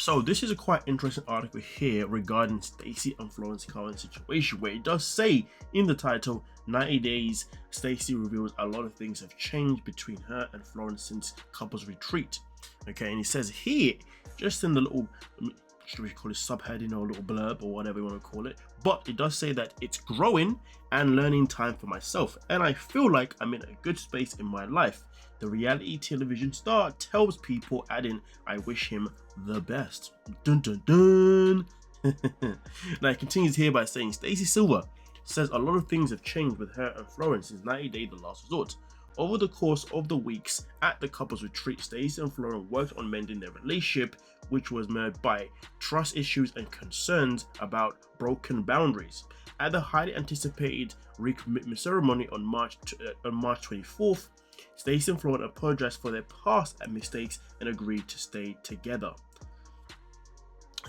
So this is a quite interesting article here regarding Stacy and Florian's current situation, where it does say in the title, 90 days, Stacy reveals a lot of things have changed between her and Florian since couples retreat. Okay, and it says here, just in the little, should we call it subheading or a little blurb or whatever you want to call it, but it does say that it's growing and learning time for myself, and I feel like I'm in a good space in my life. The reality television star tells people, adding, I wish him the best. Dun dun dun. Now it continues here by saying, Stacey Silva says a lot of things have changed with her and Florence since 90 Day The Last Resort. Over the course of the weeks at the couples retreat, Stacey and Florian worked on mending their relationship, which was marred by trust issues and concerns about broken boundaries. At the highly anticipated recommitment ceremony on March 24th, Stacey and Florian apologized for their past and mistakes and agreed to stay together.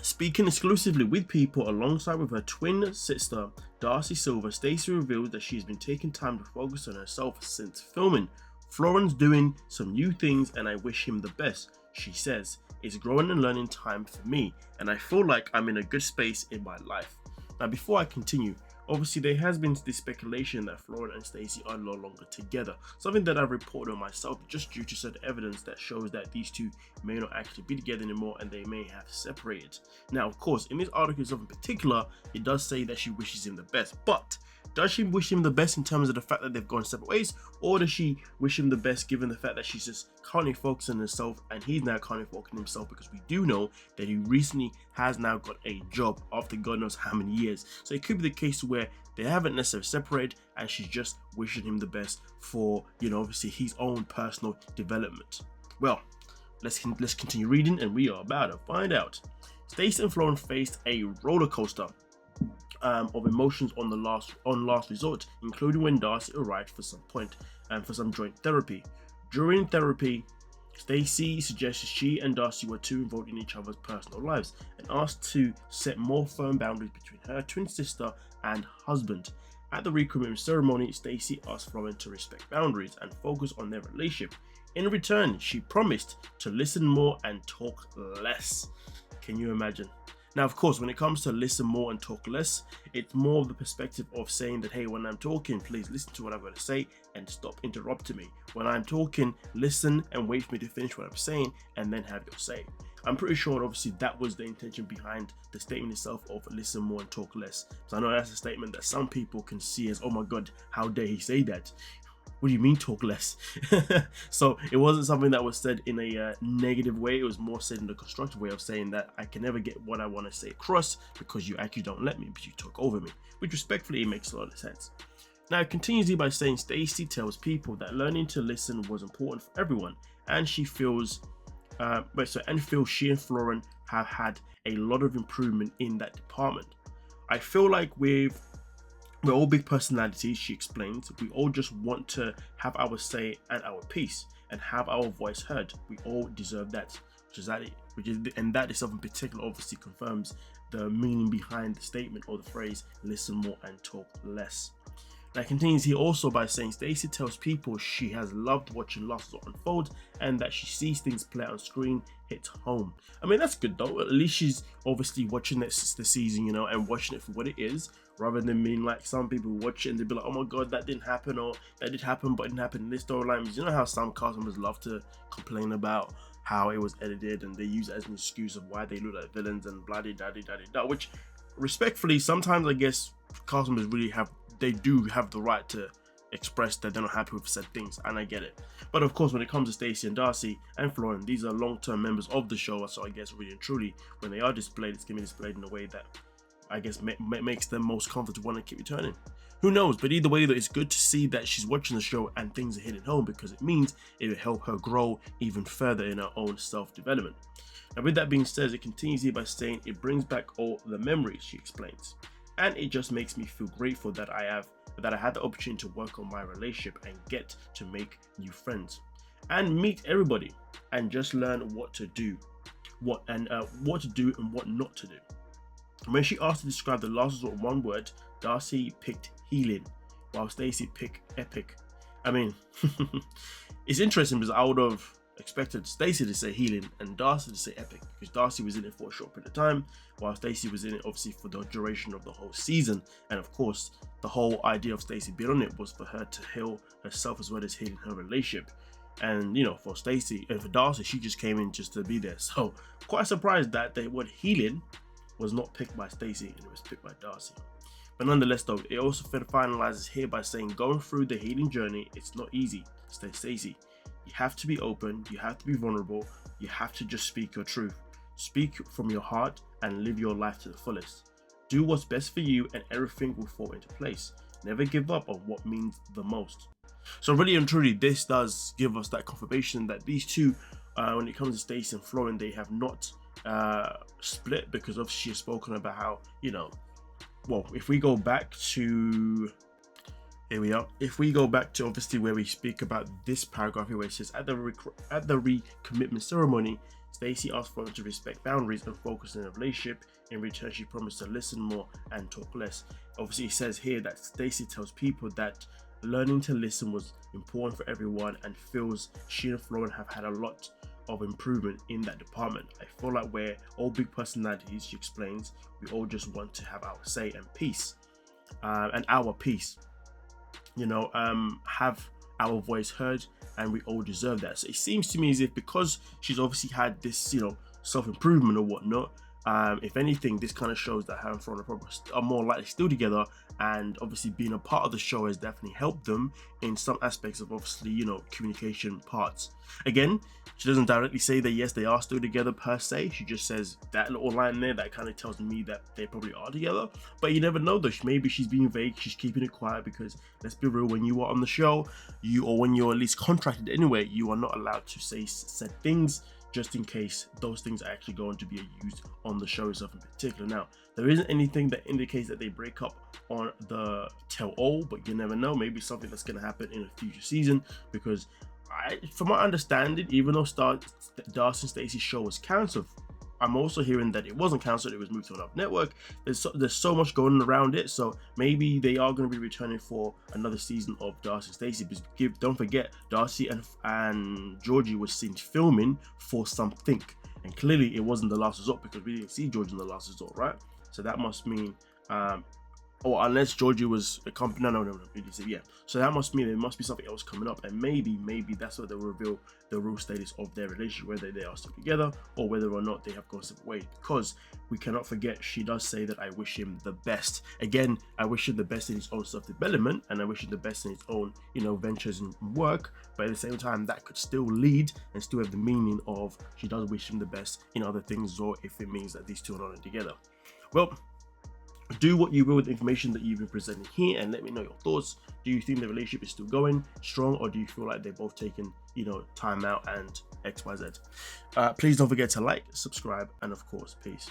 Speaking exclusively with people alongside with her twin sister, Darcy Silva, Stacey reveals that she's been taking time to focus on herself since filming. Florian's doing some new things and I wish him the best, she says. It's growing and learning time for me, and I feel like I'm in a good space in my life. Now, before I continue, obviously there has been this speculation that Florian and Stacey are no longer together, something that I've reported on myself just due to certain evidence that shows that these two may not actually be together anymore and they may have separated. Now, of course, in this article in particular, it does say that she wishes him the best, but does she wish him the best in terms of the fact that they've gone separate ways, or does she wish him the best given the fact that she's just currently focusing on herself and he's now currently focusing on himself, because we do know that he recently has now got a job after God knows how many years. So it could be the case where they haven't necessarily separated and she's just wishing him the best for, obviously his own personal development. Well, let's continue reading and we are about to find out. Stacey and Florian faced a roller coaster of emotions on last resort, including when Darcy arrived for some point and for some joint therapy. During therapy, Stacey suggested she and Darcy were too involved in each other's personal lives and asked to set more firm boundaries between her twin sister and husband. At the recommitment ceremony, Stacey asked Florian to respect boundaries and focus on their relationship. In return, she promised to listen more and talk less. Can you imagine? Now, of course, when it comes to listen more and talk less, it's more of the perspective of saying that, hey, when I'm talking, please listen to what I've got to say and stop interrupting me. When I'm talking, listen and wait for me to finish what I'm saying and then have your say. I'm pretty sure, obviously, that was the intention behind the statement itself of listen more and talk less. So I know that's a statement that some people can see as, oh my God, how dare he say that? What do you mean talk less? So it wasn't something that was said in a negative way. It was more said in a constructive way of saying that I can never get what I want to say across because you actually don't let me, but you talk over me, which respectfully it makes a lot of sense. Now it continues by saying Stacey tells people that learning to listen was important for everyone, and she feels she and Florian have had a lot of improvement in that department. I feel like we're all big personalities, she explains. We all just want to have our say and our piece and have our voice heard. We all deserve that, and that itself in particular obviously confirms the meaning behind the statement or the phrase listen more and talk less. Now continues here also by saying Stacey tells people she has loved watching Last Resort unfold and that she sees things play on screen hit home. I mean, that's good though. At least she's obviously watching the season, and watching it for what it is, rather than being like some people watch it and they'll be like, oh my God, that didn't happen, or that did happen but it didn't happen in this storyline. You know how some cast members love to complain about how it was edited and they use it as an excuse of why they look like villains and blah da da da, which respectfully sometimes I guess cast members they do have the right to express that they're not happy with said things, and I get it. But of course, when it comes to Stacey and Darcy and Florian, these are long-term members of the show, so I guess really and truly, when they are displayed, it's going to be displayed in a way that I guess makes them most comfortable and keep returning. Who knows? But either way, though, it's good to see that she's watching the show and things are hitting home, because it means it will help her grow even further in her own self-development. Now, with that being said, it continues here by saying it brings back all the memories, she explains. And it just makes me feel grateful that I had the opportunity to work on my relationship and get to make new friends and meet everybody and just learn what to do and what not to do. When she asked to describe the Last Resort in one word, Darcy picked healing, while Stacey picked epic. I mean, it's interesting because out of expected Stacey to say healing and Darcy to say epic, because Darcy was in it for a short period of time, while Stacey was in it obviously for the duration of the whole season. And of course, the whole idea of Stacey being on it was for her to heal herself as well as healing her relationship. And you know, for Stacey and for Darcy, she just came in just to be there. So quite surprised that the word healing was not picked by Stacey and it was picked by Darcy. But nonetheless though, it also finalizes here by saying, going through the healing journey, it's not easy. Stacey, you have to be open, you have to be vulnerable, you have to just speak your truth. Speak from your heart and live your life to the fullest. Do what's best for you and everything will fall into place. Never give up on what means the most. So really and truly, this does give us that confirmation that these two, when it comes to Stacy and Florian, they have not split, because obviously she has spoken about how, you know, well, if we go back to, here we are. If we go back to obviously where we speak about this paragraph here, where it says, at the recommitment ceremony, Stacey asked Florian to respect boundaries and focus in a relationship. In return, she promised to listen more and talk less. Obviously, it says here that Stacey tells people that learning to listen was important for everyone, and feels she and Florian have had a lot of improvement in that department. I feel like we're all big personalities, she explains. We all just want to have our say and peace, and our peace. You know, have our voice heard, and we all deserve that. So it seems to me as if, because she's obviously had this, you know, self-improvement or whatnot, if anything, this kind of shows that her and Florian are more likely still together, and obviously being a part of the show has definitely helped them in some aspects of obviously, you know, communication parts. Again, she doesn't directly say that yes, they are still together per se. She just says that little line there that kind of tells me that they probably are together, but you never know though. Maybe she's being vague, she's keeping it quiet, because let's be real, when you are on the show, or when you're at least contracted anyway, you are not allowed to say said things, just in case those things are actually going to be used on the show itself in particular. Now, there isn't anything that indicates that they break up on the tell-all, but you never know. Maybe something that's going to happen in a future season, because from my understanding, even though Darcy and Stacey's show was cancelled, I'm also hearing that it wasn't cancelled, it was moved to another network. There's so much going around it, so maybe they are going to be returning for another season of Darcy and Stacey. But don't forget, Darcy and Georgie was seen filming for something, and clearly it wasn't the last resort, because we didn't see Georgie in the last resort, right? So that must mean, or unless Georgie was a company, no, yeah. So that must mean there must be something else coming up, and maybe that's what they'll reveal the real status of their relationship, whether they are still together or whether or not they have gone separate ways. Because we cannot forget, she does say that I wish him the best. Again, I wish him the best in his own self-development, and I wish him the best in his own, you know, ventures and work. But at the same time, that could still lead and still have the meaning of she does wish him the best in other things, or if it means that these two are not together. Well, do what you will with the information that you've been presenting here, and let me know your thoughts. Do you think the relationship is still going strong, or do you feel like they're both taking, you know, time out and XYZ? Please don't forget to like, subscribe, and of course, peace.